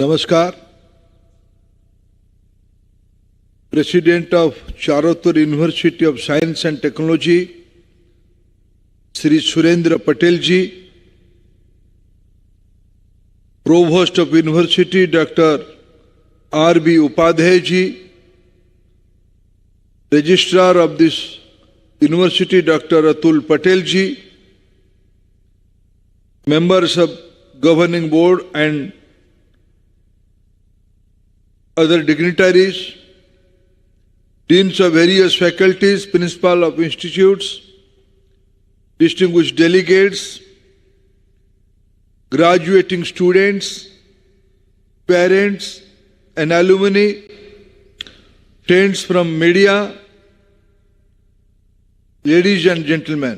नमस्कार। President of Charotar university of science and technology Shri Surendra Patel ji, provost of university doctor R B. Upadhyay ji, registrar of this university doctor Atul Patel ji, members of governing board and other dignitaries, deans of various faculties, principal of institutes, distinguished delegates, graduating students, parents and alumni, friends from media, ladies and gentlemen,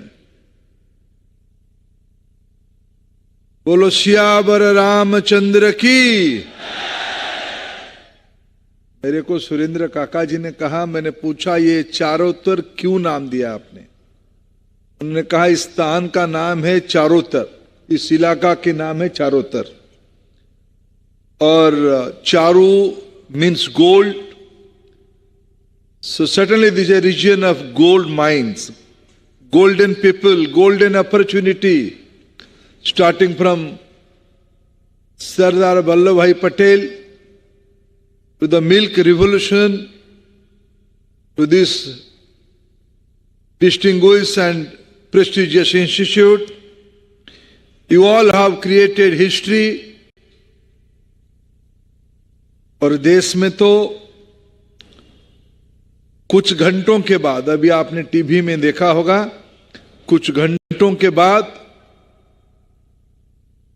बोलो सियावर रामचंद्र की। मेरे को सुरेंद्र काका जी ने कहा, मैंने पूछा ये चारोतर क्यों नाम दिया आपने? उन्होंने कहा इस स्थान का नाम है चारोतर, इस इलाका के नाम है चारोतर, और Charu means gold, so certainly this is a region of gold mines, golden people, golden opportunity, starting from Sardar Vallabhbhai Patel to the milk revolution to this distinguished and prestigious institute. You all have created history. और देश में तो कुछ घंटों के बाद, अभी आपने टीवी में देखा होगा, कुछ घंटों के बाद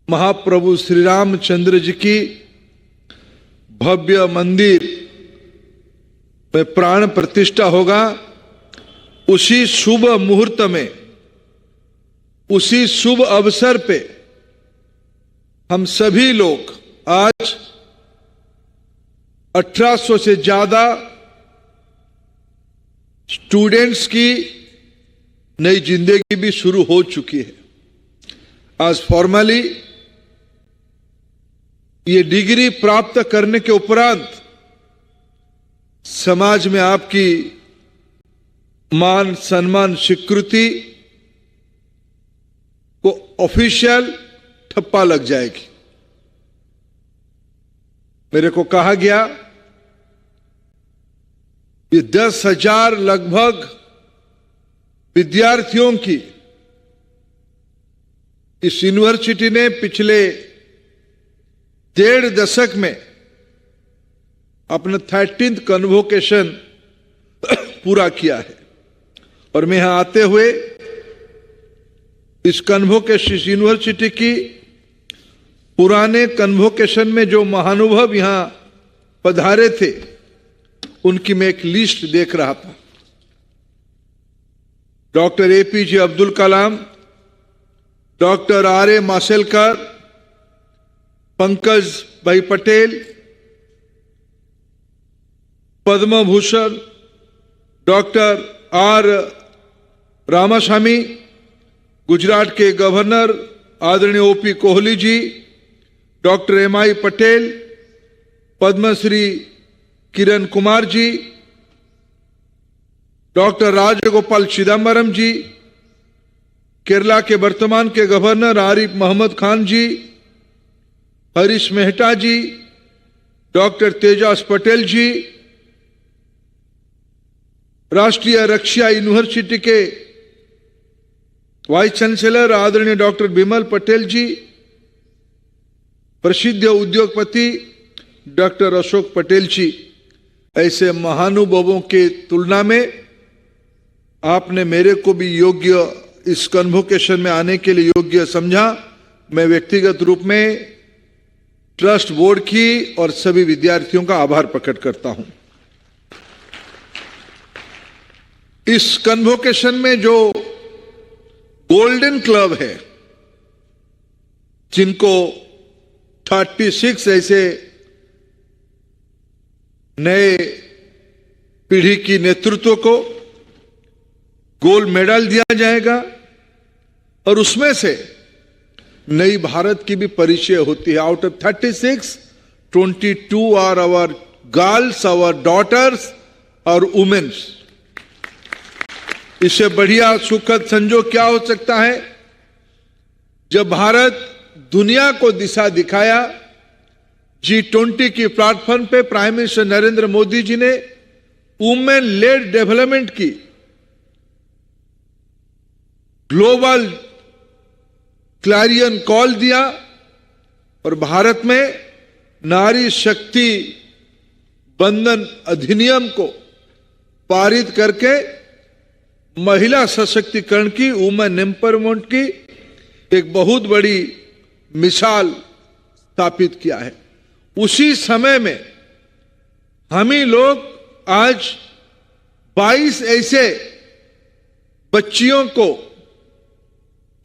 महाप्रभु श्री रामचंद्र जी की भव्य मंदिर में प्राण प्रतिष्ठा होगा। उसी शुभ मुहूर्त में, उसी शुभ अवसर पे हम सभी लोग आज 1800 से ज्यादा स्टूडेंट्स की नई जिंदगी भी शुरू हो चुकी है। आज फॉर्मली ये डिग्री प्राप्त करने के उपरांत समाज में आपकी मान सम्मान स्वीकृति को ऑफिशियल ठप्पा लग जाएगी। मेरे को कहा गया ये 10,000 लगभग विद्यार्थियों की इस यूनिवर्सिटी ने पिछले 1.5 दशक में अपना 13th कन्वोकेशन पूरा किया है। और मैं यहां आते हुए इस कन्वोकेशन, इस यूनिवर्सिटी की पुराने कन्वोकेशन में जो महानुभव यहां पधारे थे, उनकी मैं एक लिस्ट देख रहा था। Doctor APJ Abdul Kalam, doctor R.A. Mashelkar, Pankaj भाई पटेल, पद्म भूषण डॉक्टर R. रामास्वामी, गुजरात के गवर्नर आदरणीय O.P. Kohli ji, doctor M.I. Patel, Padmashri Kiran Kumar ji, doctor Rajagopal Chidambaram जी, केरला के वर्तमान के गवर्नर आरिफ मोहम्मद खान जी, हरीश मेहता जी, डॉक्टर तेजस पटेल जी, राष्ट्रीय रक्षा यूनिवर्सिटी के वाइस चांसलर आदरणीय डॉक्टर बिमल पटेल जी, प्रसिद्ध उद्योगपति डॉक्टर अशोक पटेल जी, ऐसे महानुभावों के तुलना में आपने मेरे को भी योग्य, इस कन्वोकेशन में आने के लिए योग्य समझा। मैं व्यक्तिगत रूप में ट्रस्ट बोर्ड की और सभी विद्यार्थियों का आभार प्रकट करता हूं। इस कन्वोकेशन में जो गोल्डन क्लब है, जिनको 36 ऐसे नए पीढ़ी की नेतृत्व को गोल्ड मेडल दिया जाएगा, और उसमें से नई भारत की भी परिचय होती है। Out of 36, 22 are our girls, our daughters, और वुमेन्स। इससे बढ़िया सुखद संजोग क्या हो सकता है जब भारत दुनिया को दिशा दिखाया। G20 की प्लेटफॉर्म पे प्राइम मिनिस्टर नरेंद्र मोदी जी ने वुमेन लेड डेवलपमेंट की ग्लोबल क्लैरियन कॉल दिया और भारत में नारी शक्ति बंधन अधिनियम को पारित करके महिला सशक्तिकरण की, वुमेन एम्पावरमेंट की एक बहुत बड़ी मिसाल स्थापित किया है। उसी समय में हम ही लोग आज 22 ऐसे बच्चियों को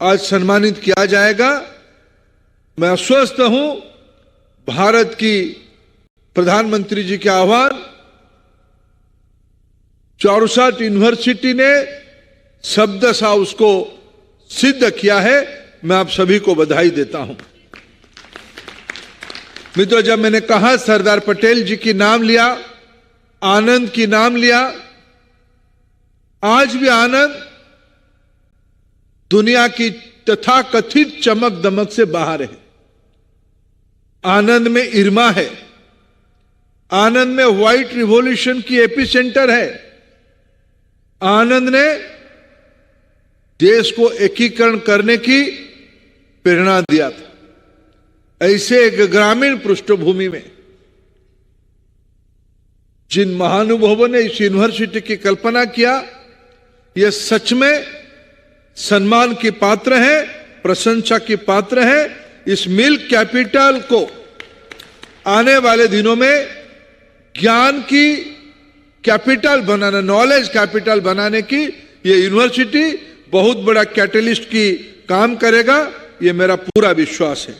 आज सम्मानित किया जाएगा। मैं आश्वस्त हूं भारत की प्रधानमंत्री जी के आह्वान, चारूसाट यूनिवर्सिटी ने शब्दशः उसको सिद्ध किया है। मैं आप सभी को बधाई देता हूं। मित्रों, जब मैंने कहा सरदार पटेल जी की नाम लिया, आनंद की नाम लिया, आज भी आनंद दुनिया की तथाकथित चमक दमक से बाहर है। आनंद में इरमा है, आनंद में व्हाइट रिवॉल्यूशन की एपिसेंटर है। आनंद ने देश को एकीकरण करने की प्रेरणा दिया था। ऐसे एक ग्रामीण पृष्ठभूमि में जिन महानुभावों ने इस यूनिवर्सिटी की कल्पना किया, यह सच में सम्मान की पात्र है, प्रशंसा की पात्र है। इस मिल्क कैपिटल को आने वाले दिनों में ज्ञान की कैपिटल बनाना, नॉलेज कैपिटल बनाने की यह यूनिवर्सिटी बहुत बड़ा कैटलिस्ट की काम करेगा, यह मेरा पूरा विश्वास है।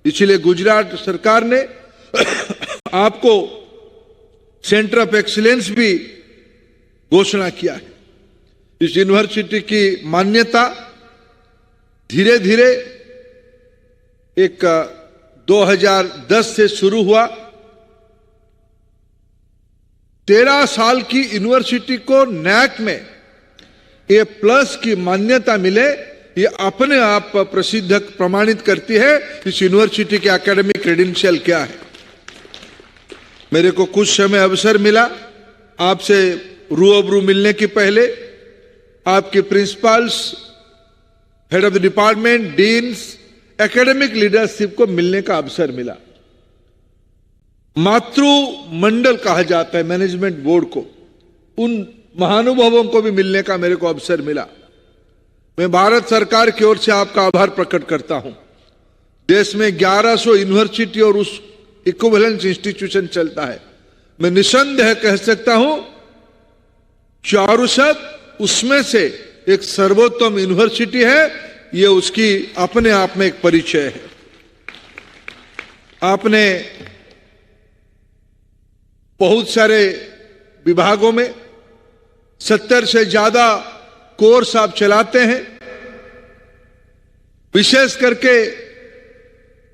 इसलिए गुजरात सरकार ने आपको सेंटर ऑफ एक्सीलेंस भी घोषणा किया है। इस यूनिवर्सिटी की मान्यता धीरे धीरे एक 2010 से शुरू हुआ। 13 साल की यूनिवर्सिटी को नैक में A+ की मान्यता मिले, ये अपने आप प्रसिद्ध प्रमाणित करती है इस यूनिवर्सिटी के एकेडमिक क्रेडेंशियल क्या है। मेरे को कुछ समय अवसर मिला आपसे रूबरू मिलने के पहले, आपके principles, head of the department, deans, academic leadership को मिलने का अवसर मिला। मातृ मंडल कहा जाता है मैनेजमेंट बोर्ड को, उन महानुभावों को भी मिलने का मेरे को अवसर मिला। मैं भारत सरकार की ओर से आपका आभार प्रकट करता हूं। देश में 1100 यूनिवर्सिटी और उस इक्विवेलेंट इंस्टीट्यूशन चलता है। मैं निसंदेह कह सकता हूं चारूसाट उसमें से एक सर्वोत्तम यूनिवर्सिटी है। यह उसकी अपने आप में एक परिचय है। आपने बहुत सारे विभागों में 70 से ज्यादा कोर्स आप चलाते हैं। विशेष करके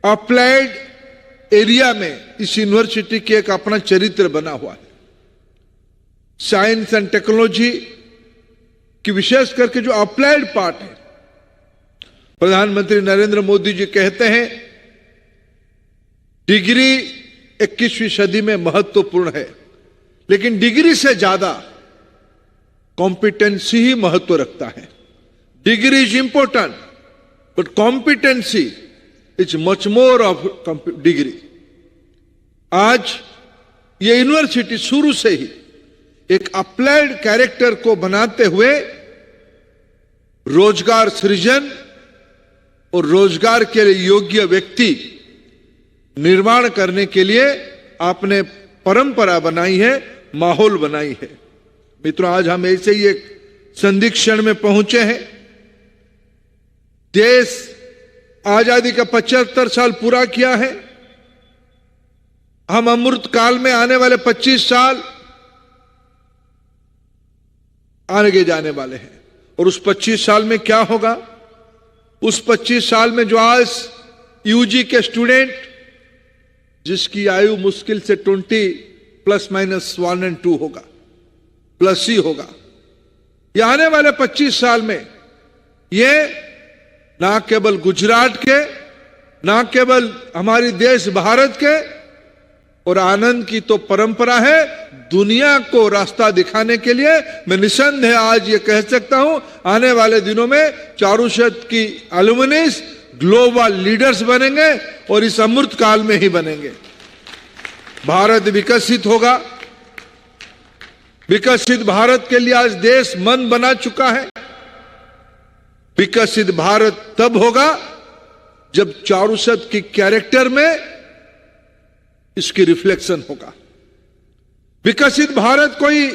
अप्लाइड एरिया में इस यूनिवर्सिटी की एक अपना चरित्र बना हुआ है। साइंस एंड टेक्नोलॉजी की विशेष करके जो अप्लाइड पार्ट है, प्रधानमंत्री नरेंद्र मोदी जी कहते हैं डिग्री 21वीं सदी में महत्वपूर्ण है, लेकिन डिग्री से ज्यादा कॉम्पिटेंसी ही महत्व रखता है। Degree is important but competency is much more of degree. आज ये यूनिवर्सिटी शुरू से ही एक अप्लाइड कैरेक्टर को बनाते हुए रोजगार सृजन और रोजगार के लिए योग्य व्यक्ति निर्माण करने के लिए आपने परंपरा बनाई है, माहौल बनाई है। मित्रों, आज हम ऐसे ही एक संदिक्षण में पहुंचे हैं। देश आजादी का 75 साल पूरा किया है। हम अमृत काल में आने वाले 25 साल आगे जाने वाले हैं। और उस 25 साल में क्या होगा? उस 25 साल में जो आज यूजी के स्टूडेंट जिसकी आयु मुश्किल से 20 प्लस माइनस 1 और 2 होगा, प्लस ही होगा। ये आने वाले 25 साल में ये ना केवल गुजरात के, ना केवल हमारी देश भारत के, और आनंद की तो परंपरा है दुनिया को रास्ता दिखाने के लिए। मैं निसंदेह आज ये कह सकता हूं, आने वाले दिनों में चारूशत की एल्युमिनीज ग्लोबल लीडर्स बनेंगे और इस अमृत काल में ही बनेंगे। भारत विकसित होगा। विकसित भारत के लिए आज देश मन बना चुका है। विकसित भारत तब होगा जब चारूशत की कैरेक्टर में इसकी रिफ्लेक्शन होगा। विकसित भारत कोई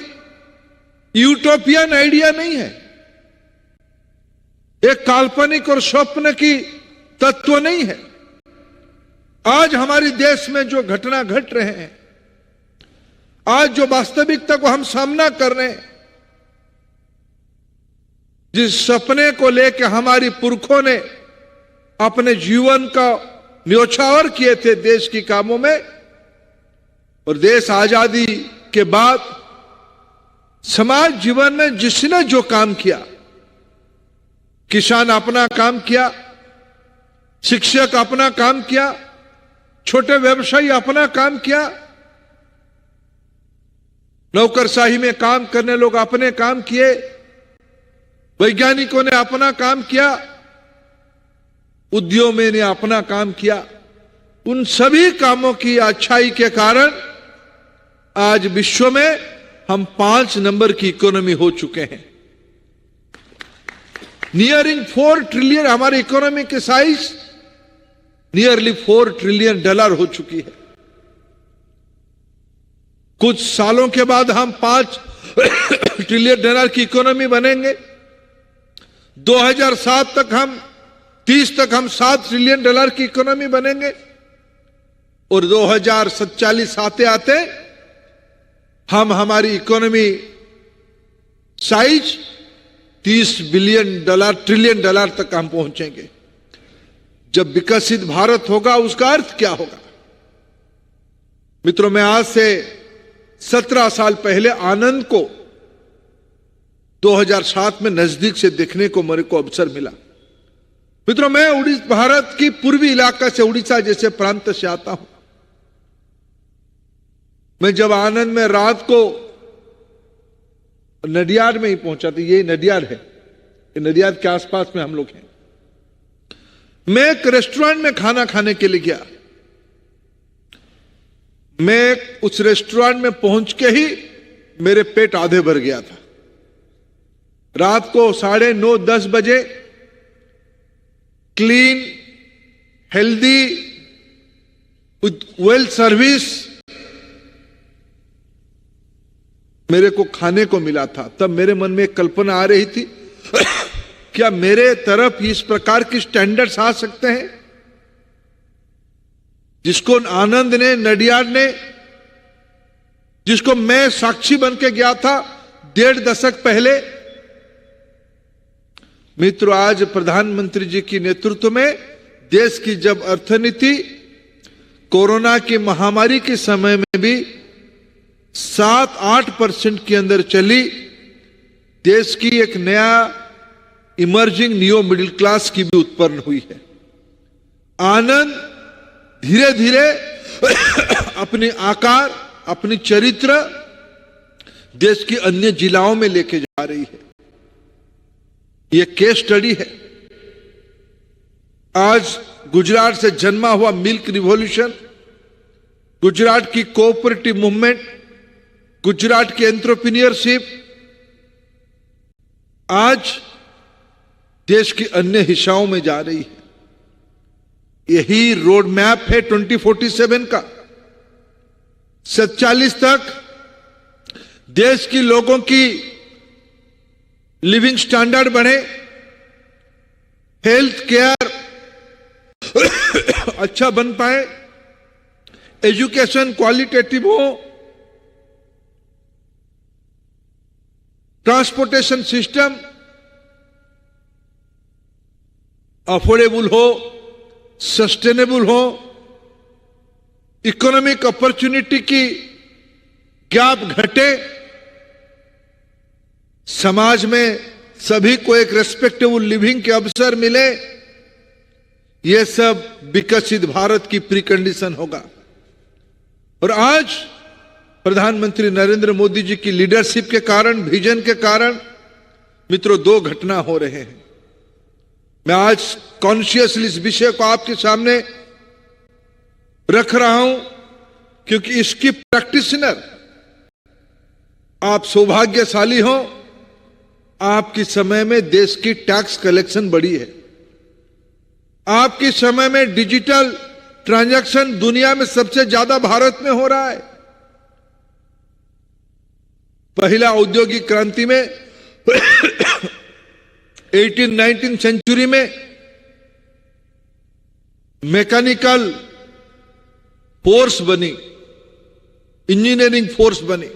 यूटोपियन आइडिया नहीं है, एक काल्पनिक और स्वप्न की तत्व नहीं है। आज हमारे देश में जो घटना घट रहे हैं, आज जो वास्तविकता को हम सामना कर रहे हैं, जिस सपने को लेकर हमारी पुरखों ने अपने जीवन का न्योछावर किए थे देश की कामों में, और देश आजादी के बाद समाज जीवन में जिसने जो काम किया, किसान अपना काम किया, शिक्षक अपना काम किया, छोटे व्यवसायी अपना काम किया, नौकरशाही में काम करने लोग अपने काम किए, वैज्ञानिकों ने अपना काम किया, उद्योगों ने अपना काम किया। उन सभी कामों की अच्छाई के कारण आज विश्व में हम 5 नंबर की इकोनॉमी हो चुके हैं। नियरिंग 4 ट्रिलियन हमारी इकोनॉमी की साइज नियरली $4 ट्रिलियन हो चुकी है। कुछ सालों के बाद हम $5 ट्रिलियन की इकोनॉमी बनेंगे। 2007 तक हम 30 तक हम $7 ट्रिलियन की इकोनॉमी बनेंगे, और 2047 आते आते हम हमारी इकोनॉमी साइज $30 ट्रिलियन तक हम पहुंचेंगे। जब विकसित भारत होगा उसका अर्थ क्या होगा? मित्रों, मैं आज से 17 साल पहले आनंद को 2007 में नजदीक से देखने को मेरे को अवसर मिला। मित्रों, मैं भारत की पूर्वी इलाका से, उड़ीसा जैसे प्रांत से आता हूं। मैं जब आनंद में रात को नडियाद में ही पहुंचा था, ये नडियाद है, ये नडियाद के आसपास में हम लोग हैं। मैं एक रेस्टोरेंट में खाना खाने के लिए गया। मैं उस रेस्टोरेंट में पहुंच के ही मेरे पेट आधे भर गया था। रात को 9:30 10 बजे clean, healthy, with well service मेरे को खाने को मिला था। तब मेरे मन में एक कल्पना आ रही थी, क्या मेरे तरफ इस प्रकार की स्टैंडर्ड्स आ सकते हैं जिसको आनंद ने, नडियाद ने, जिसको मैं साक्षी बन के गया था 1.5 दशक पहले। मित्रों, आज प्रधानमंत्री जी की नेतृत्व में देश की जब अर्थनीति कोरोना की महामारी के समय में भी 7-8% के अंदर चली, देश की एक नया इमर्जिंग नियो मिडिल क्लास की भी उत्पन्न हुई है। आनंद धीरे धीरे अपने आकार, अपनी चरित्र देश की अन्य जिलाओं में लेके जा रही है। यह केस स्टडी है। आज गुजरात से जन्मा हुआ मिल्क रिवॉल्यूशन, गुजरात की कोऑपरेटिव मूवमेंट, गुजरात की एंटरप्रेन्योरशिप आज देश के अन्य हिस्सों में जा रही है। यही रोड मैप है 2047 का। 47 तक देश की लोगों की लिविंग स्टैंडर्ड बढ़े, हेल्थ केयर अच्छा बन पाए, एजुकेशन क्वालिटेटिव हो, ट्रांसपोर्टेशन सिस्टम अफोर्डेबल हो, सस्टेनेबल हो, इकोनॉमिक अपॉर्चुनिटी की गैप घटे, समाज में सभी को एक रेस्पेक्टेबल लिविंग के अवसर मिले, यह सब विकसित भारत की प्रीकंडीशन होगा। और आज प्रधानमंत्री नरेंद्र मोदी जी की लीडरशिप के कारण, विजन के कारण मित्रों, दो घटना हो रहे हैं। मैं आज कॉन्शियसली इस विषय को आपके सामने रख रहा हूं क्योंकि इसकी प्रैक्टिशनर आप सौभाग्यशाली हो, आपके समय में देश की टैक्स कलेक्शन बढ़ी है। आपके समय में डिजिटल ट्रांजैक्शन दुनिया में सबसे ज्यादा भारत में हो रहा है। पहला औद्योगिक क्रांति में 18-19 सेंचुरी में मैकेनिकल फोर्स बनी, इंजीनियरिंग फोर्स बनी।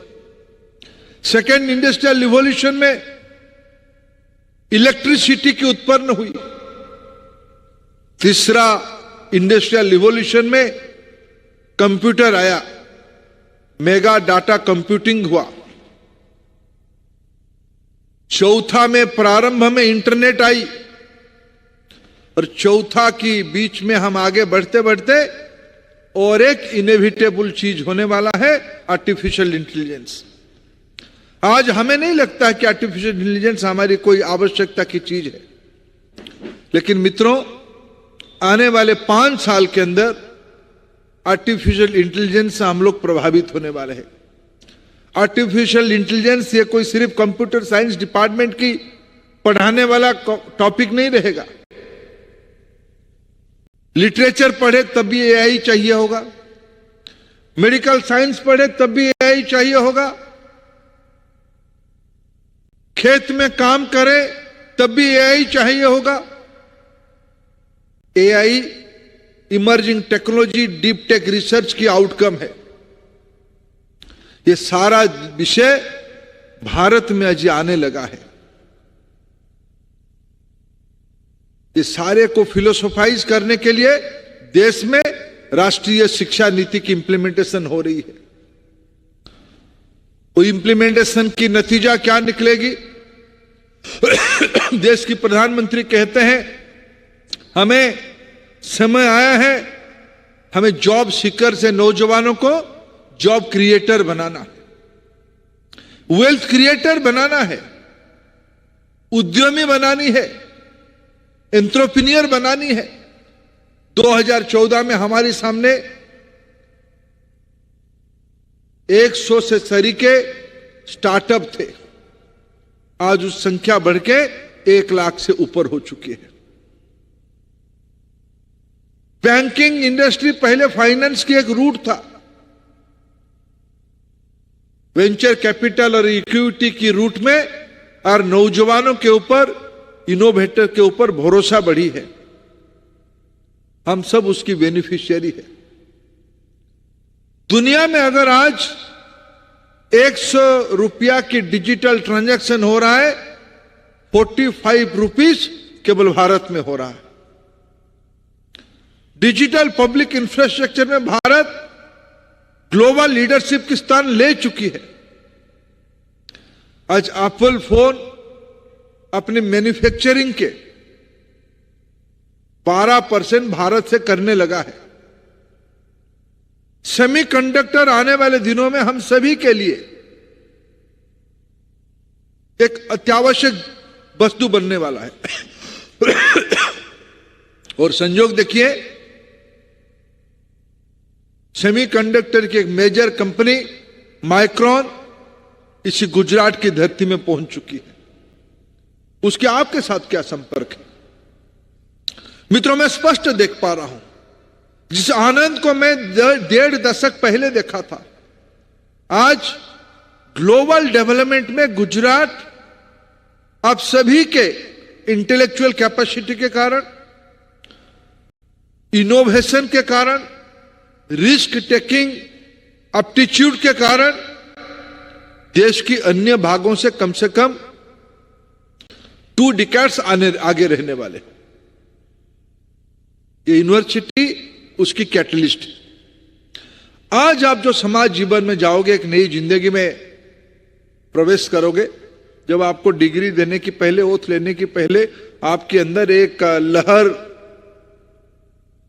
सेकेंड इंडस्ट्रियल रिवॉल्यूशन में इलेक्ट्रिसिटी की उत्पन्न हुई। तीसरा इंडस्ट्रियल रिवॉल्यूशन में कंप्यूटर आया, मेगा डाटा कंप्यूटिंग हुआ। चौथा में प्रारंभ में इंटरनेट आई, और चौथा की बीच में हम आगे बढ़ते बढ़ते और एक इनएविटेबल चीज होने वाला है, आर्टिफिशियल इंटेलिजेंस। आज हमें नहीं लगता कि आर्टिफिशियल इंटेलिजेंस हमारी कोई आवश्यकता की चीज है, लेकिन मित्रों, आने वाले 5 साल के अंदर आर्टिफिशियल इंटेलिजेंस से हम लोग प्रभावित होने वाले हैं। आर्टिफिशियल इंटेलिजेंस ये कोई सिर्फ कंप्यूटर साइंस डिपार्टमेंट की पढ़ाने वाला टॉपिक नहीं रहेगा। लिटरेचर पढ़े तब भी एआई चाहिए होगा, मेडिकल साइंस पढ़े तब भी एआई चाहिए होगा, खेत में काम करे तब भी एआई चाहिए होगा। AI emerging technology, deep tech research की आउटकम है। यह सारा विषय भारत में अभी आने लगा है। ये सारे को फिलोसोफाइज करने के लिए देश में राष्ट्रीय शिक्षा नीति की इंप्लीमेंटेशन हो रही है। वो इंप्लीमेंटेशन की नतीजा क्या निकलेगी? देश की प्रधानमंत्री कहते हैं हमें समय आया है, हमें जॉब सीकर से नौजवानों को जॉब क्रिएटर बनाना है, वेल्थ क्रिएटर बनाना है, उद्यमी बनानी है, एंटरप्रेन्योर बनानी है। 2014 में हमारे सामने 100 से सरीके स्टार्टअप थे, आज उस संख्या बढ़ के 1 लाख से ऊपर हो चुकी है। बैंकिंग इंडस्ट्री पहले फाइनेंस की एक रूट था, वेंचर कैपिटल और इक्विटी की रूट में, और नौजवानों के ऊपर, इनोवेटर के ऊपर भरोसा बढ़ी है। हम सब उसकी बेनिफिशियरी है। दुनिया में अगर आज 100 रुपया की डिजिटल ट्रांजैक्शन हो रहा है, 45 रुपीस केवल भारत में हो रहा है। डिजिटल पब्लिक इंफ्रास्ट्रक्चर में भारत ग्लोबल लीडरशिप की स्थान ले चुकी है। आज एप्पल फोन अपनी मैन्युफैक्चरिंग के 12% भारत से करने लगा है। सेमीकंडक्टर आने वाले दिनों में हम सभी के लिए एक अत्यावश्यक वस्तु बनने वाला है। और संयोग देखिए, सेमीकंडक्टर की एक मेजर कंपनी माइक्रोन इसी गुजरात की धरती में पहुंच चुकी है। उसके आपके साथ क्या संपर्क है? मित्रों, मैं स्पष्ट देख पा रहा हूं, जिस आनंद को मैं 1.5 दशक पहले देखा था, आज ग्लोबल डेवलपमेंट में गुजरात आप सभी के इंटेलेक्चुअल कैपेसिटी के कारण, इनोवेशन के कारण, रिस्क टेकिंग एप्टीट्यूड के कारण देश की अन्य भागों से कम 2 डिकेड्स आगे रहने वाले। ये यूनिवर्सिटी उसकी कैटलिस्ट है। आज आप जो समाज जीवन में जाओगे, एक नई जिंदगी में प्रवेश करोगे, जब आपको डिग्री देने की पहले, ओथ लेने की पहले आपके अंदर एक लहर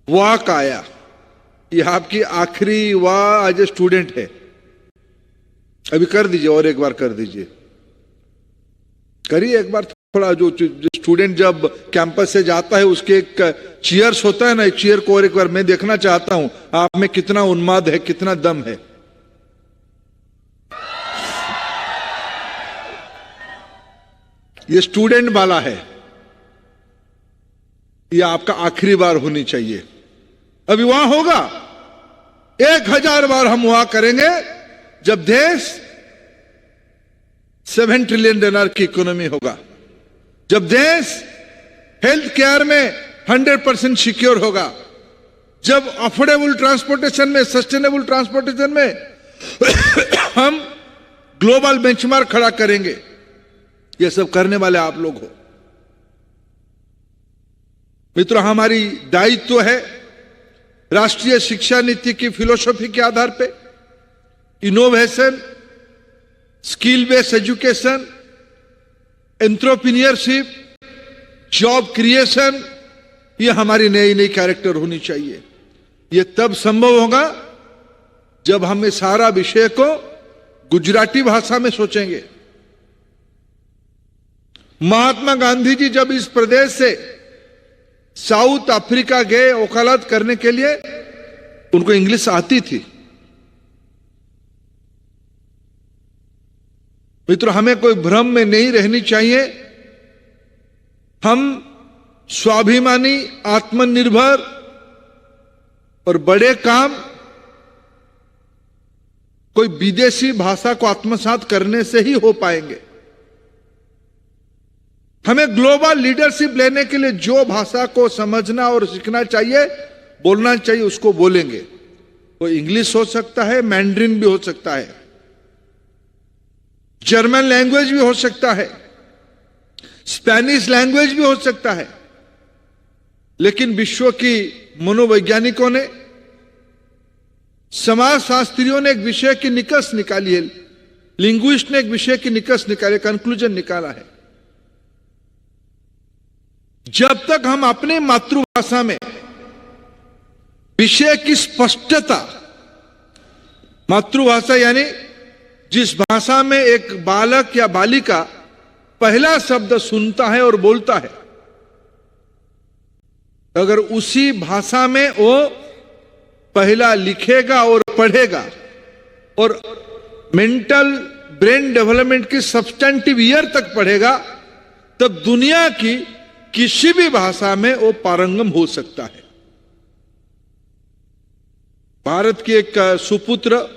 वाक आया, ये आपकी आखिरी वाह एज ए स्टूडेंट है। अभी कर दीजिए, और एक बार कर दीजिए, करिए एक बार थोड़ा। जो स्टूडेंट जब कैंपस से जाता है उसके एक चीयर्स होता है ना, एक चीयर को और एक बार मैं देखना चाहता हूं आप में कितना उन्माद है, कितना दम है। ये स्टूडेंट वाला है, ये आपका आखिरी बार होनी चाहिए। अभी वहां होगा 1000 बार हम वहां करेंगे जब देश $7 ट्रिलियन की इकोनॉमी होगा, जब देश हेल्थ केयर में 100% सिक्योर होगा, जब अफोर्डेबल ट्रांसपोर्टेशन में, सस्टेनेबल ट्रांसपोर्टेशन में हम ग्लोबल बेंचमार्क खड़ा करेंगे। ये सब करने वाले आप लोग हो मित्रों। हमारी दायित्व है राष्ट्रीय शिक्षा नीति की फिलॉसफी के आधार पे innovation, skill based education, entrepreneurship, job creation, ये हमारी नई नई कैरेक्टर होनी चाहिए। ये तब संभव होगा जब हम इस सारा विषय को गुजराती भाषा में सोचेंगे। महात्मा गांधी जी जब इस प्रदेश से साउथ अफ्रीका गए वकालत करने के लिए, उनको इंग्लिश आती थी। मित्रों, हमें कोई भ्रम में नहीं रहनी चाहिए। हम स्वाभिमानी, आत्मनिर्भर और बड़े काम कोई विदेशी भाषा को आत्मसात करने से ही हो पाएंगे। हमें ग्लोबल लीडरशिप लेने के लिए जो भाषा को समझना और सीखना चाहिए, बोलना चाहिए, उसको बोलेंगे। वो इंग्लिश हो सकता है, मैंड्रिन भी हो सकता है, जर्मन लैंग्वेज भी हो सकता है, स्पेनिश लैंग्वेज भी हो सकता है। लेकिन विश्व की मनोवैज्ञानिकों ने, समाजशास्त्रियों ने एक विषय की निष्कर्ष निकाली है, लिंग्विस्ट ने एक विषय की निष्कर्ष निकाली, कंक्लूजन निकाला है। जब तक हम अपने मातृभाषा में विषय की स्पष्टता, मातृभाषा यानी जिस भाषा में एक बालक या बालिका पहला शब्द सुनता है और बोलता है, अगर उसी भाषा में वो पहला लिखेगा और पढ़ेगा और मेंटल ब्रेन डेवलपमेंट की सब्सटेंटिव ईयर तक पढ़ेगा, तब दुनिया की किसी भी भाषा में वो पारंगम हो सकता है। भारत के एक सुपुत्र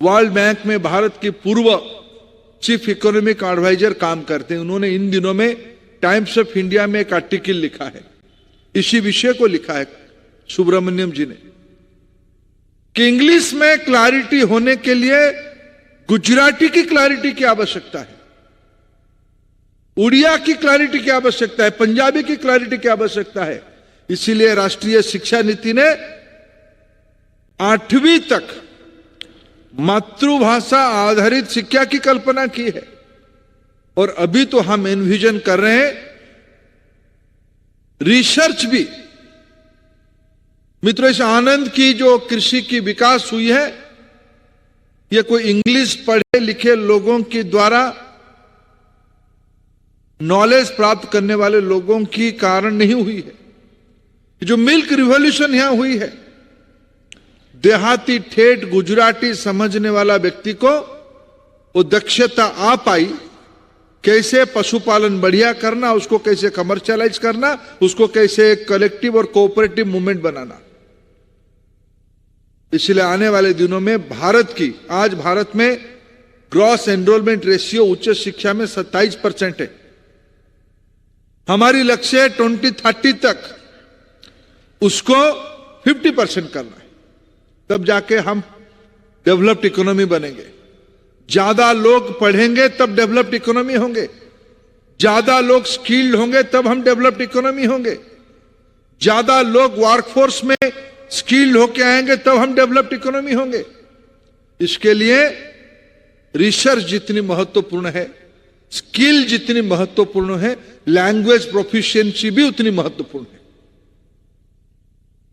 वर्ल्ड बैंक में भारत के पूर्व चीफ इकोनॉमिक एडवाइजर काम करते हैं। उन्होंने इन दिनों में टाइम्स ऑफ इंडिया में एक आर्टिकल लिखा है, इसी विषय को लिखा है सुब्रमण्यम जी ने, कि इंग्लिश में क्लैरिटी होने के लिए गुजराती की क्लैरिटी की आवश्यकता है, उड़िया की क्लैरिटी की आवश्यकता है, पंजाबी की क्लैरिटी की आवश्यकता है। इसीलिए राष्ट्रीय शिक्षा नीति ने 8वीं तक मातृभाषा आधारित शिक्षा की कल्पना की है। और अभी तो हम एनविजन कर रहे हैं रिसर्च भी। मित्रों, इस आनंद की जो कृषि की विकास हुई है, यह कोई इंग्लिश पढ़े लिखे लोगों के द्वारा, नॉलेज प्राप्त करने वाले लोगों की कारण नहीं हुई है। जो मिल्क रिवॉल्यूशन यहां हुई है, देहाती ठेठ गुजराती समझने वाला व्यक्ति को वो दक्षता आ पाई, कैसे पशुपालन बढ़िया करना, उसको कैसे कमर्शियलाइज करना, उसको कैसे कलेक्टिव और कोऑपरेटिव मूवमेंट बनाना। इसलिए आने वाले दिनों में आज भारत में ग्रॉस एनरोलमेंट रेशियो उच्च शिक्षा में 27% है। हमारी लक्ष्य 2030 तक उसको 50% करना है, तब जाके हम डेवलप्ड इकोनॉमी बनेंगे। ज्यादा लोग पढ़ेंगे तब डेवलप्ड इकोनॉमी होंगे, ज्यादा लोग स्किल्ड होंगे तब हम डेवलप्ड इकोनॉमी होंगे, ज्यादा लोग वर्कफोर्स में स्किल्ड होके आएंगे तब हम डेवलप्ड इकोनॉमी होंगे। इसके लिए रिसर्च जितनी महत्वपूर्ण है, स्किल जितनी महत्वपूर्ण है, लैंग्वेज प्रोफिशिएंसी भी उतनी महत्वपूर्ण है।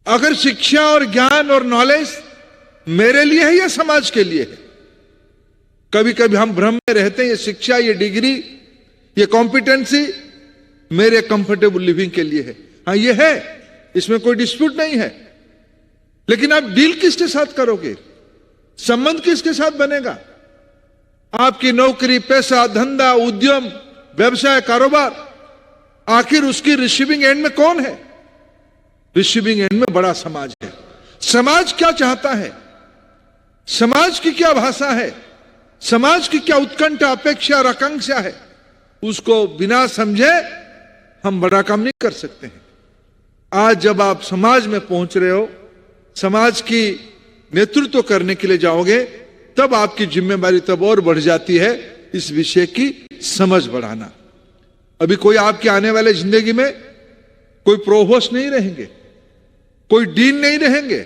अगर शिक्षा और ज्ञान और नॉलेज मेरे लिए है या समाज के लिए है? कभी कभी हम भ्रम में रहते हैं, ये शिक्षा, ये डिग्री, ये कॉम्पिटेंसी मेरे कंफर्टेबल लिविंग के लिए है। हाँ, ये है, इसमें कोई डिस्प्यूट नहीं है, लेकिन आप डील किसके साथ करोगे? संबंध किसके साथ बनेगा? आपकी नौकरी, पैसा, धंधा, उद्यम, व्यवसाय, कारोबार, आखिर उसकी रिसीविंग एंड में कौन है? रिसीविंग एंड में बड़ा समाज है। समाज क्या चाहता है? समाज की क्या भाषा है? समाज की क्या उत्कंठा, अपेक्षा और आकांक्षा है? उसको बिना समझे हम बड़ा काम नहीं कर सकते हैं। आज जब आप समाज में पहुंच रहे हो, समाज की नेतृत्व करने के लिए जाओगे, तब आपकी जिम्मेदारी तब और बढ़ जाती है इस विषय की समझ बढ़ाना। अभी कोई आपके आने वाले जिंदगी में कोई प्रोवोस्ट नहीं रहेंगे, कोई डीन नहीं रहेंगे।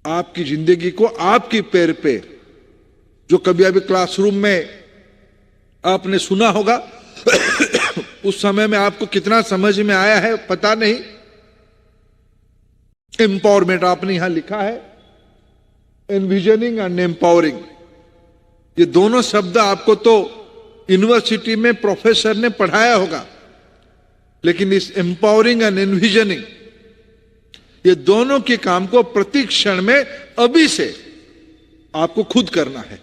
आपकी जिंदगी को आपकी पैर पे, जो कभी अभी क्लासरूम में आपने सुना होगा उस समय में आपको कितना समझ में आया है पता नहीं। एम्पावरमेंट आपने यहां लिखा है, एनविजनिंग एंड एम्पावरिंग, ये दोनों शब्द आपको तो यूनिवर्सिटी में प्रोफेसर ने पढ़ाया होगा, लेकिन इस एम्पावरिंग एंड एनविजनिंग, ये दोनों के काम को प्रति क्षण में अभी से आपको खुद करना है।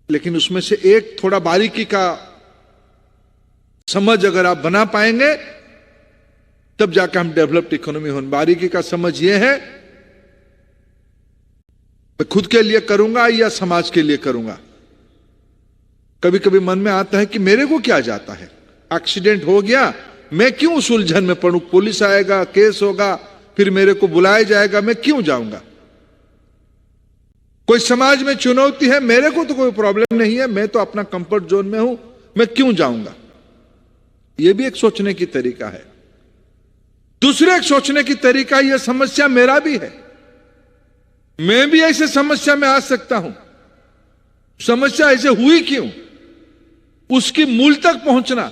लेकिन उसमें से एक थोड़ा बारीकी का समझ अगर आप बना पाएंगे, तब जाकर हम डेवलप्ड इकोनॉमी हों। बारीकी का समझ यह है, मैं खुद के लिए करूंगा या समाज के लिए करूंगा। कभी कभी मन में आता है कि मेरे को क्या जाता है, एक्सीडेंट हो गया, मैं क्यों उस उलझन में पड़ूं? पुलिस आएगा, केस होगा, फिर मेरे को बुलाया जाएगा, मैं क्यों जाऊंगा? कोई समाज में चुनौती है, मेरे को तो कोई प्रॉब्लम नहीं है, मैं तो अपना कंफर्ट जोन में हूं, मैं क्यों जाऊंगा? यह भी एक सोचने की तरीका है। दूसरे एक सोचने की तरीका, यह समस्या मेरा भी है, मैं भी ऐसे समस्या में आ सकता हूं। समस्या ऐसे हुई क्यों, उसकी मूल तक पहुंचना,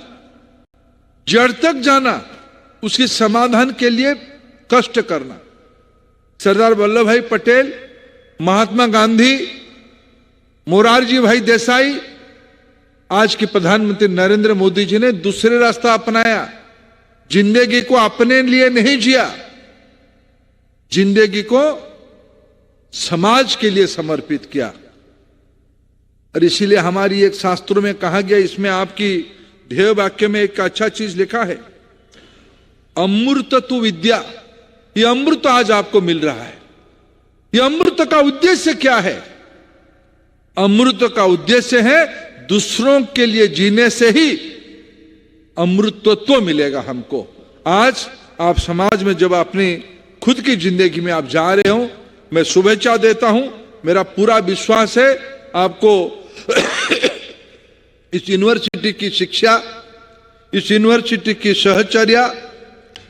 जड़ तक जाना, उसके समाधान के लिए कष्ट करना। सरदार वल्लभ भाई पटेल, महात्मा गांधी, मोरारजी भाई देसाई, आज के प्रधानमंत्री नरेंद्र मोदी जी ने दूसरे रास्ता अपनाया। जिंदगी को अपने लिए नहीं जिया, जिंदगी को समाज के लिए समर्पित किया। और इसीलिए हमारी एक शास्त्रों में कहा गया, इसमें आपकी ध्येय वाक्य में एक अच्छा चीज लिखा है, अमृत तु विद्या। ये अमृत आज आपको मिल रहा है। ये अमृत का उद्देश्य क्या है? अमृत का उद्देश्य है दूसरों के लिए जीने से ही अमृतत्व मिलेगा हमको। आज आप समाज में जब अपनी खुद की जिंदगी में आप जा रहे हो, मैं शुभेच्छा देता हूं। मेरा पूरा विश्वास है आपको इस यूनिवर्सिटी की शिक्षा, इस यूनिवर्सिटी की सहचर्या,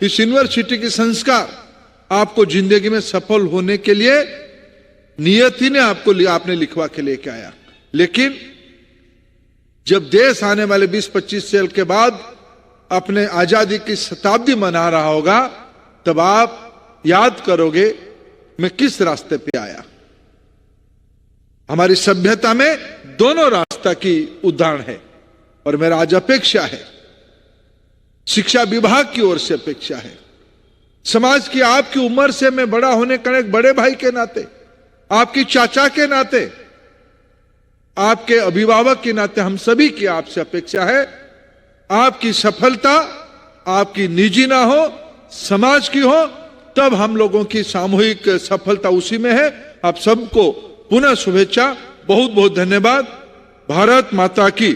इस यूनिवर्सिटी के संस्कार आपको जिंदगी में सफल होने के लिए नियति ने आपने लिखवा के लेके आया। लेकिन जब देश आने वाले 20-25 साल के बाद अपने आजादी की शताब्दी मना रहा होगा, तब आप याद करोगे मैं किस रास्ते पे आया। हमारी सभ्यता में दोनों रास्ता की उदाहरण है, और मेरा आज अपेक्षा है, शिक्षा विभाग की ओर से अपेक्षा है, समाज की आपकी उम्र से मैं बड़ा होने का एक बड़े भाई के नाते, आपकी चाचा के नाते, आपके अभिभावक के नाते हम सभी की आपसे अपेक्षा है, आपकी सफलता आपकी निजी ना हो, समाज की हो, तब हम लोगों की सामूहिक सफलता उसी में है। आप सबको पुनः शुभेच्छा, बहुत बहुत धन्यवाद। भारत माता की।